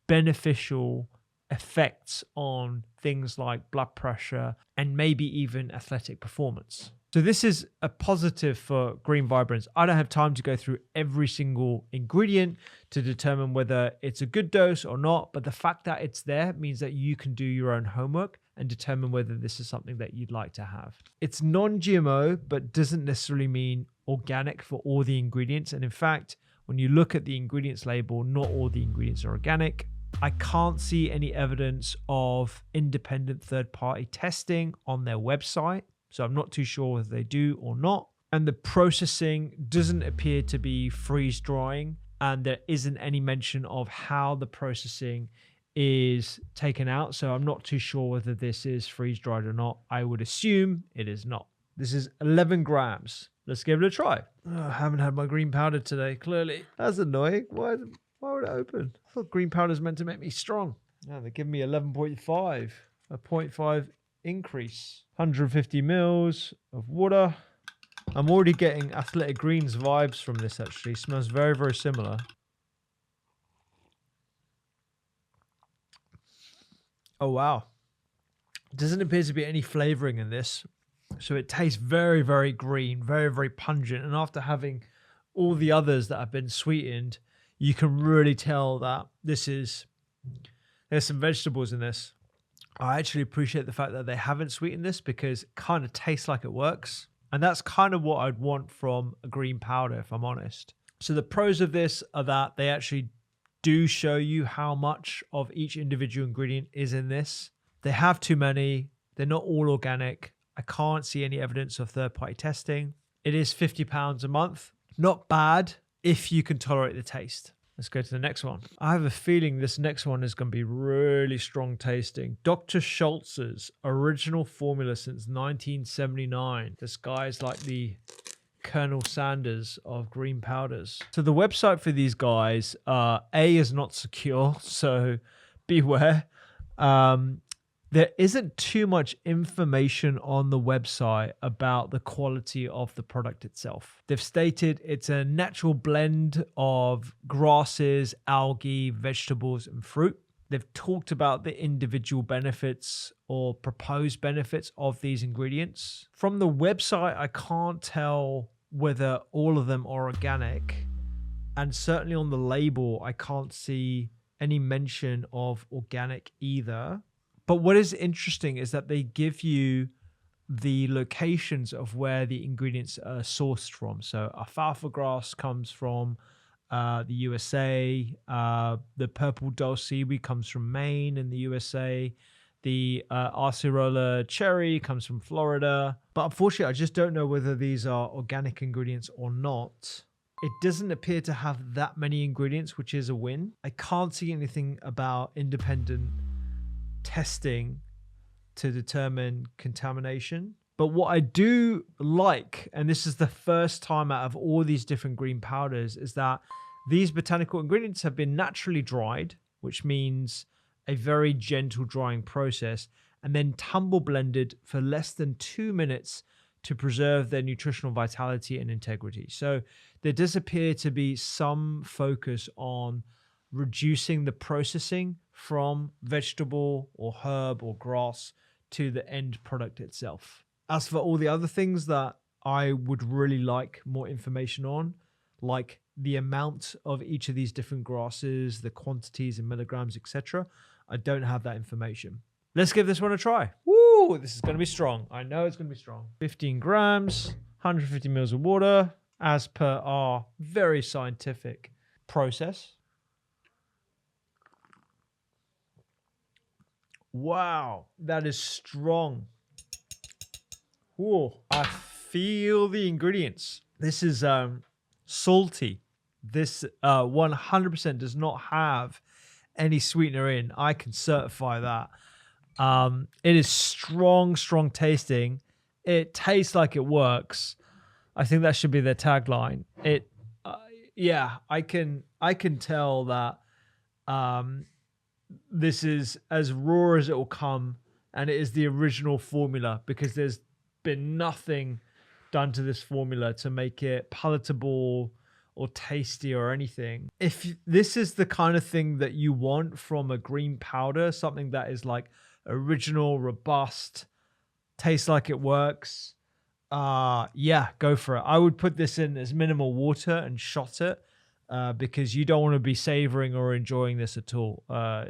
beneficial effects on things like blood pressure and maybe even athletic performance. So this is a positive for Green Vibrance. I don't have time to go through every single ingredient to determine whether it's a good dose or not, but the fact that it's there means that you can do your own homework and determine whether this is something that you'd like to have. It's non-GMO, but doesn't necessarily mean organic for all the ingredients. And in fact, when you look at the ingredients label, not all the ingredients are organic. I can't see any evidence of independent third-party testing on their website. So I'm not too sure whether they do or not. And the processing doesn't appear to be freeze drying. And there isn't any mention of how the processing is taken out. So I'm not too sure whether this is freeze dried or not. I would assume it is not. This is 11 grams. Let's give it a try. Oh, I haven't had my green powder today, clearly. That's annoying. Why would it open? I thought green powder is meant to make me strong. No, they're giving me 11.5, a 0.5 increase. 150 mils of water. I'm already getting Athletic Greens vibes from this, actually. Smells very, very similar. Oh, wow. Doesn't appear to be any flavoring in this. So it tastes very, very green, very, very pungent. And after having all the others that have been sweetened, you can really tell that there's some vegetables in this. I actually appreciate the fact that they haven't sweetened this because it kind of tastes like it works. And that's kind of what I'd want from a green powder, if I'm honest. So the pros of this are that they actually do show you how much of each individual ingredient is in this. They have too many. They're not all organic. I can't see any evidence of third-party testing. It is £50 a month. Not bad if you can tolerate the taste. Let's go to the next one. I have a feeling this next one is going to be really strong tasting. Dr. Schultzes, original formula since 1979. This guy's like the Colonel Sanders of green powders. So the website for these guys, A, is not secure, so beware. There isn't too much information on the website about the quality of the product itself. They've stated it's a natural blend of grasses, algae, vegetables, and fruit. They've talked about the individual benefits or proposed benefits of these ingredients. From the website, I can't tell whether all of them are organic. And certainly on the label, I can't see any mention of organic either. But what is interesting is that they give you the locations of where the ingredients are sourced from. So alfalfa grass comes from the USA. The purple dulse seaweed comes from Maine in the USA. The acerola cherry comes from Florida. But unfortunately, I just don't know whether these are organic ingredients or not. It doesn't appear to have that many ingredients, which is a win. I can't see anything about independent testing to determine contamination. But what I do like, and this is the first time out of all these different green powders, is that These botanical ingredients have been naturally dried, which means a very gentle drying process, and then tumble blended for less than 2 minutes to preserve their nutritional vitality and integrity. So there does appear to be some focus on reducing the processing from vegetable or herb or grass to the end product itself. As for all the other things that I would really like more information on, like the amount of each of these different grasses, the quantities in milligrams, etc., I don't have that information. Let's give this one a try. Woo, this is going to be strong. I know it's going to be strong. 15 grams, 150 mils of water, as per our very scientific process. Wow, that is strong. Whoa, I feel the ingredients. This is salty. This 100% does not have any sweetener in. I can certify that. It is strong tasting. It tastes like it works. I think that should be their tagline. Yeah, I can tell that this is as raw as it will come, and it is the original formula, because there's been nothing done to this formula to make it palatable or tasty or anything. If this is the kind of thing that you want from a green powder, something that is like original, robust, tastes like it works, yeah, go for it. I would put this in as minimal water and shot it, because you don't want to be savoring or enjoying this at all.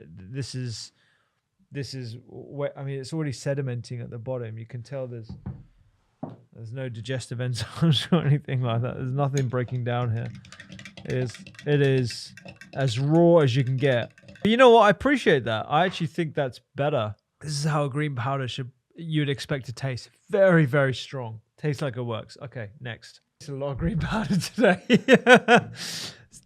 This is I mean, it's already sedimenting at the bottom. You can tell there's no digestive enzymes or anything like that. There's nothing breaking down here. It is as raw as you can get. But you know what? I appreciate that. I actually think that's better. This is how a green powder you'd expect to taste. Very, very strong. Tastes like it works. Okay, next. It's a lot of green powder today.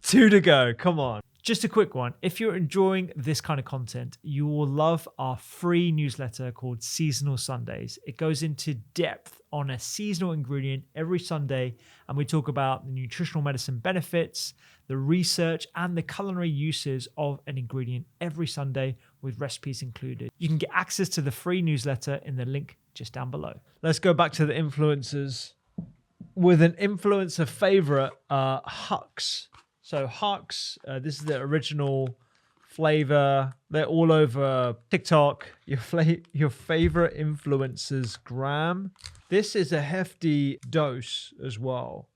2 to go. Come on. Just a quick one. If you're enjoying this kind of content, you will love our free newsletter called Seasonal Sundays. It goes into depth on a seasonal ingredient every Sunday, and we talk about the nutritional medicine benefits, the research, and the culinary uses of an ingredient every Sunday, with recipes included. You can get access to the free newsletter in the link just down below. Let's go back to the influencers with an influencer favorite, Hux. So Hux, this is the original flavor. They're all over TikTok. Your favorite influencers gram. This is a hefty dose as well.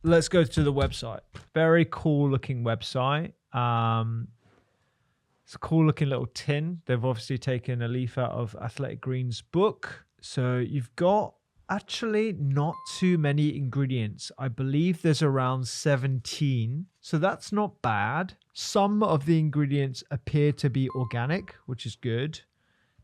Let's go to the website. Very cool looking website. It's a cool looking little tin. They've obviously taken a leaf out of Athletic Greens' book. So you've got actually not too many ingredients. I believe there's around 17. So that's not bad. Some of the ingredients appear to be organic, which is good.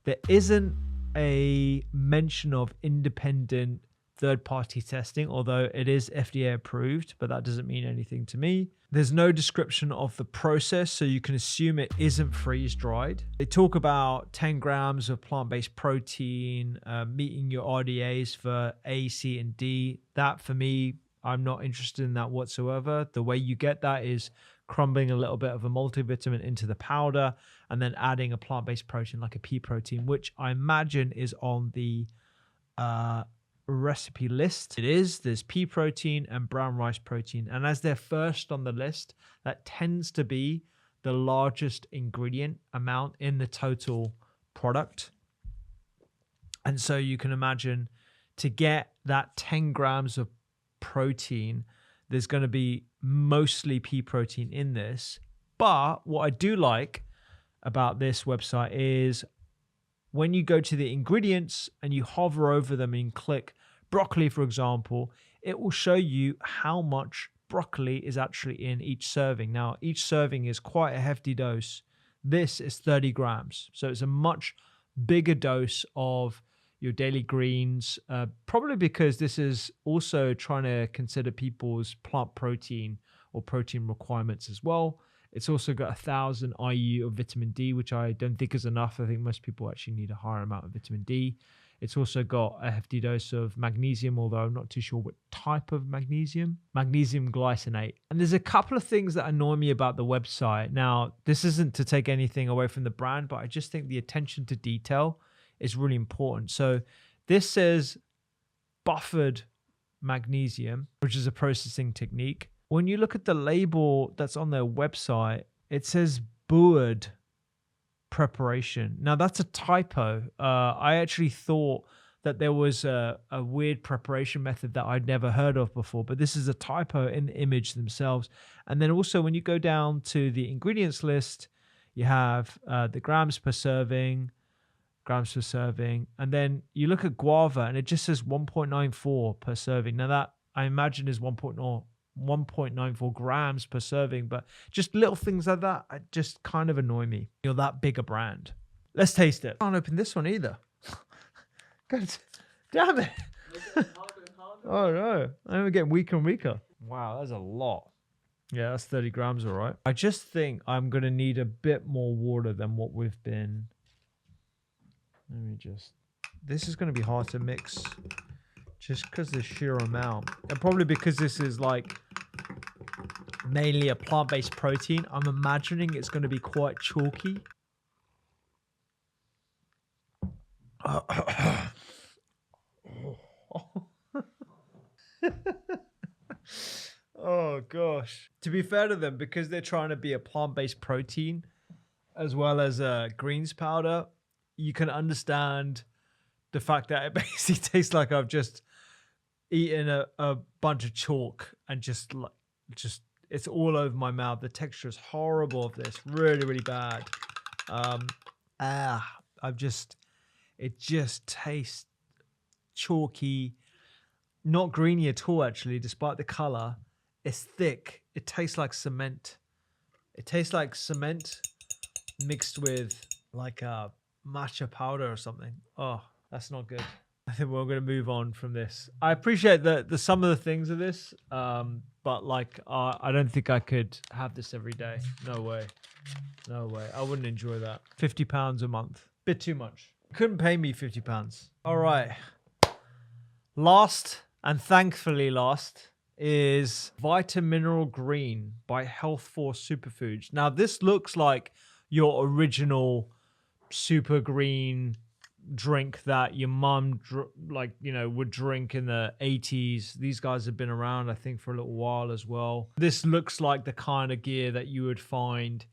There isn't a mention of independent third-party testing, although it is FDA approved, but that doesn't mean anything to me. There's no description of the process, so you can assume it isn't freeze-dried. They talk about 10 grams of plant-based protein, meeting your RDAs for A, C, and D. That, for me, I'm not interested in that whatsoever. The way you get that is crumbling a little bit of a multivitamin into the powder and then adding a plant-based protein like a pea protein, which I imagine is on the recipe list. It is. There's pea protein and brown rice protein, and as they're first on the list, that tends to be the largest ingredient amount in the total product. And so you can imagine, to get that 10 grams of protein, there's going to be mostly pea protein in this. But what I do like about this website is when you go to the ingredients and you hover over them and click broccoli, for example, it will show you how much broccoli is actually in each serving. Now, each serving is quite a hefty dose. This is 30 grams. So it's a much bigger dose of your daily greens, probably because this is also trying to consider people's plant protein or protein requirements as well. It's also got 1,000 IU of vitamin D, which I don't think is enough. I think most people actually need a higher amount of vitamin D. It's also got a hefty dose of magnesium, although I'm not too sure what type of magnesium. Magnesium glycinate. And there's a couple of things that annoy me about the website. Now, this isn't to take anything away from the brand, but I just think the attention to detail is really important. So this says buffered magnesium, which is a processing technique. When you look at the label that's on their website, it says Buard preparation. Now that's a typo. I actually thought that there was a weird preparation method that I'd never heard of before, but this is a typo in the image themselves. And then also when you go down to the ingredients list, you have the grams per serving, and then you look at guava and it just says 1.94 per serving. Now that I imagine is 1.94 grams per serving, but just little things like that just kind of annoy me. You're that big a brand. Let's taste it. I can't open this one either. God damn it. Oh no, I'm getting weaker and weaker. Wow, that's a lot. Yeah, that's 30 grams, all right. I just think I'm going to need a bit more water than what we've been. This is going to be hard to mix just because the sheer amount. And probably because this is like mainly a plant-based protein, I'm imagining it's going to be quite chalky. Oh gosh. To be fair to them, because they're trying to be a plant-based protein as well as a greens powder, you can understand the fact that it basically tastes like I've just eaten a bunch of chalk and just it's all over my mouth. The texture is horrible of this, really, really bad. It just tastes chalky, not greeny at all actually, despite the color. It's thick. It tastes like cement. It tastes like cement mixed with like a matcha powder or something. Oh, that's not good. I think we're going to move on from this. I appreciate the some of the things of this, but like I don't think I could have this every day. No way. No way. I wouldn't enjoy that. £50 a month. Bit too much. Couldn't pay me £50. All right. Last, and thankfully last, is Vitamineral Green by Health Force Superfoods. Now this looks like your original super green drink that your mum would drink in the 80s. These guys have been around I think for a little while as well. This looks like the kind of gear that you would find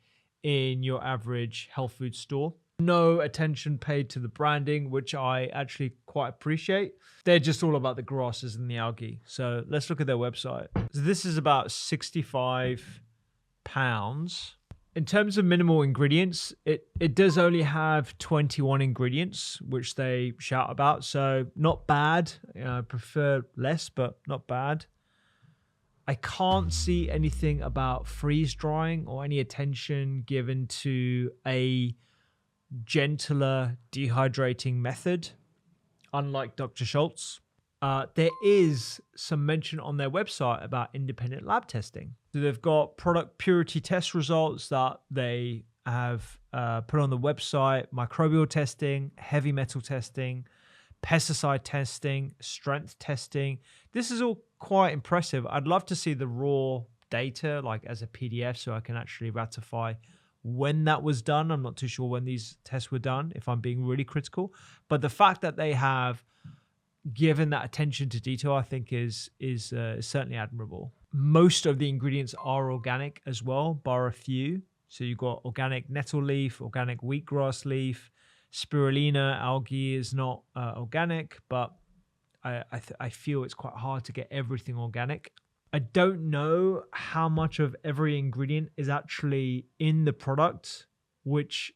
in your average health food store. No attention paid to the branding, which I actually quite appreciate. They're just all about the grasses and the algae. So let's look at their website. So this is about £65. In terms of minimal ingredients, it does only have 21 ingredients, which they shout about. So not bad. I prefer less, but not bad. I can't see anything about freeze drying or any attention given to a gentler dehydrating method, unlike Dr. Schultz. There is some mention on their website about independent lab testing. So they've got product purity test results that they have put on the website, microbial testing, heavy metal testing, pesticide testing, strength testing. This is all quite impressive. I'd love to see the raw data like as a PDF so I can actually ratify when that was done. I'm not too sure when these tests were done, if I'm being really critical. But the fact that they have given that attention to detail, I think is certainly admirable. Most of the ingredients are organic as well, bar a few. So you've got organic nettle leaf, organic wheatgrass leaf, spirulina algae is not organic, but I feel it's quite hard to get everything organic. I don't know how much of every ingredient is actually in the product, which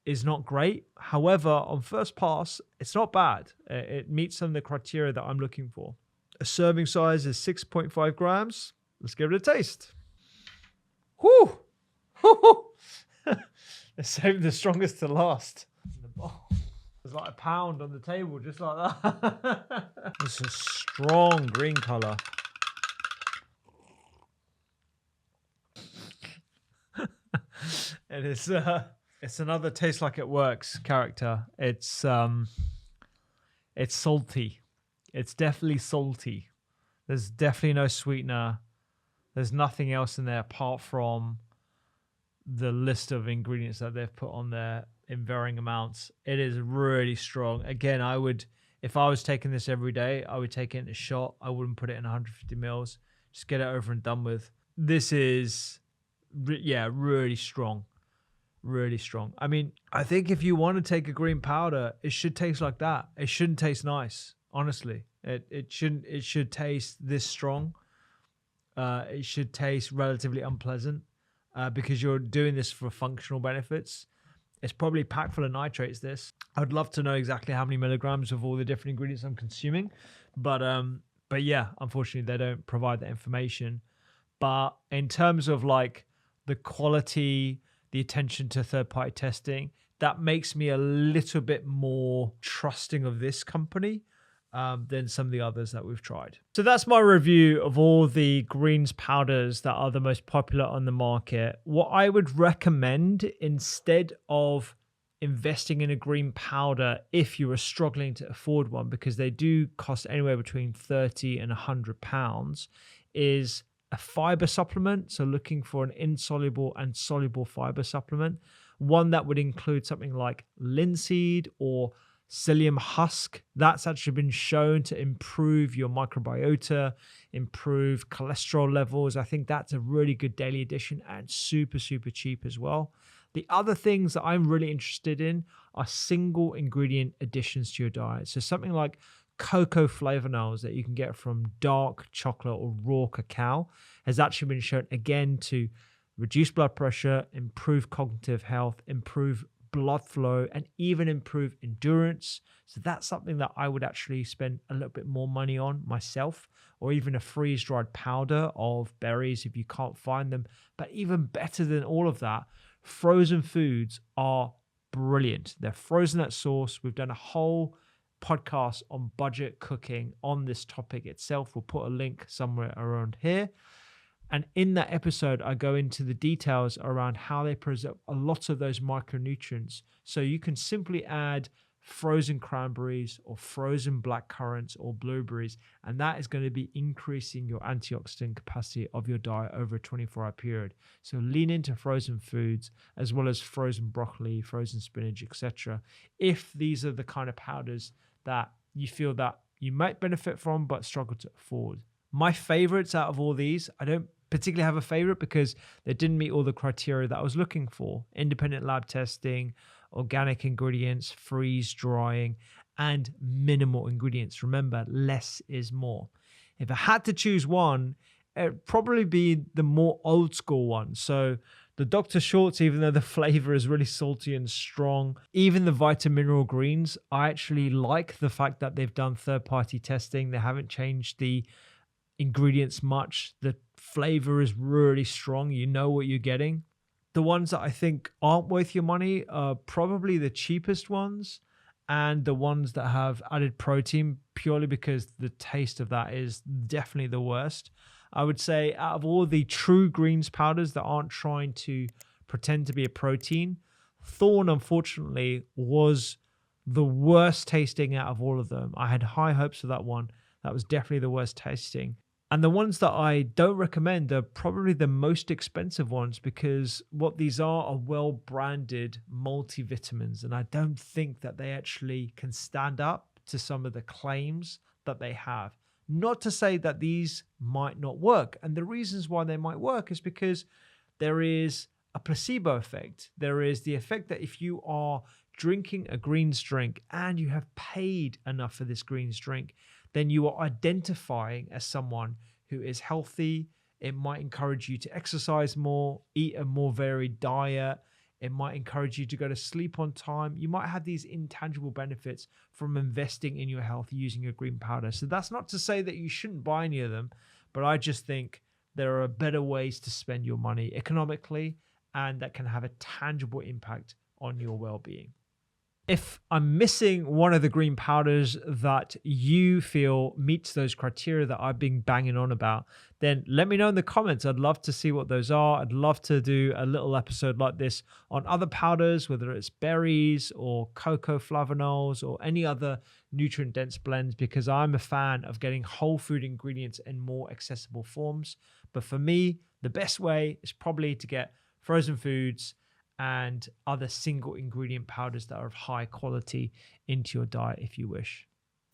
is not great. However, on first pass, it's not bad. It meets some of the criteria that I'm looking for. A serving size is 6.5 grams. Let's give it a taste. Whew! Let's save the strongest to last. There's like a pound on the table, just like that. It's a strong green color. It is. It's another taste like it works character. It's salty. It's definitely salty. There's definitely no sweetener. There's nothing else in there apart from the list of ingredients that they've put on there in varying amounts. It is really strong. Again, if I was taking this every day, I would take it in a shot. I wouldn't put it in 150 mils. Just get it over and done with. This is, really strong. Really strong. I mean, I think if you want to take a green powder, it should taste like that. It shouldn't taste nice, honestly. It shouldn't. It should taste this strong. It should taste relatively unpleasant because you're doing this for functional benefits. It's probably packed full of nitrates. I'd love to know exactly how many milligrams of all the different ingredients I'm consuming, but yeah, unfortunately they don't provide that information. But in terms of like the quality, the attention to third-party testing, that makes me a little bit more trusting of this company than some of the others that we've tried. So that's my review of all the greens powders that are the most popular on the market. What I would recommend instead of investing in a green powder, if you are struggling to afford one, because they do cost anywhere between 30 and £100, is a fiber supplement. So looking for an insoluble and soluble fiber supplement, one that would include something like linseed or psyllium husk. That's actually been shown to improve your microbiota, improve cholesterol levels. I think that's a really good daily addition and super, super cheap as well. The other things that I'm really interested in are single ingredient additions to your diet. So something like cocoa flavonols that you can get from dark chocolate or raw cacao has actually been shown again to reduce blood pressure, improve cognitive health, improve blood flow, and even improve endurance. So that's something that I would actually spend a little bit more money on myself, or even a freeze-dried powder of berries if you can't find them. But even better than all of that, frozen foods are brilliant. They're frozen at source. We've done a whole podcast on budget cooking on this topic itself. We'll put a link somewhere around here. And in that episode, I go into the details around how they preserve a lot of those micronutrients. So you can simply add frozen cranberries or frozen black currants or blueberries, and that is going to be increasing your antioxidant capacity of your diet over a 24-hour period. So lean into frozen foods as well as frozen broccoli, frozen spinach, etc. If these are the kind of powders that you feel that you might benefit from but struggle to afford. My favorites out of all these, I don't particularly have a favorite because they didn't meet all the criteria that I was looking for. Independent lab testing, organic ingredients, freeze drying, and minimal ingredients. Remember, less is more. If I had to choose one, it'd probably be the more old school one. So the Dr. Schultz, even though the flavor is really salty and strong, even the Vitamineral greens, I actually like the fact that they've done third-party testing. They haven't changed the ingredients much. The flavor is really strong. You know what you're getting. The ones that I think aren't worth your money are probably the cheapest ones and the ones that have added protein, purely because the taste of that is definitely the worst. I would say out of all the true greens powders that aren't trying to pretend to be a protein, Thorne, unfortunately, was the worst tasting out of all of them. I had high hopes for that one. That was definitely the worst tasting. And the ones that I don't recommend are probably the most expensive ones, because what these are well-branded multivitamins, and I don't think that they actually can stand up to some of the claims that they have. Not to say that these might not work. And the reasons why they might work is because there is a placebo effect. There is the effect that if you are drinking a greens drink and you have paid enough for this greens drink, then you are identifying as someone who is healthy. It might encourage you to exercise more, eat a more varied diet. It might encourage you to go to sleep on time. You might have these intangible benefits from investing in your health using a green powder. So that's not to say that you shouldn't buy any of them, but I just think there are better ways to spend your money economically and that can have a tangible impact on your well-being. If I'm missing one of the green powders that you feel meets those criteria that I've been banging on about, then let me know in the comments. I'd love to see what those are. I'd love to do a little episode like this on other powders, whether it's berries or cocoa flavanols or any other nutrient dense blends, because I'm a fan of getting whole food ingredients in more accessible forms. But for me, the best way is probably to get frozen foods and other single ingredient powders that are of high quality into your diet if you wish.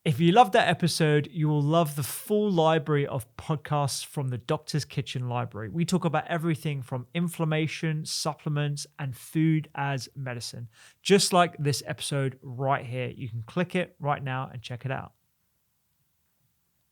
If you loved that episode, you will love the full library of podcasts from the Doctor's Kitchen Library. We talk about everything from inflammation, supplements, and food as medicine. Just like this episode right here. You can click it right now and check it out.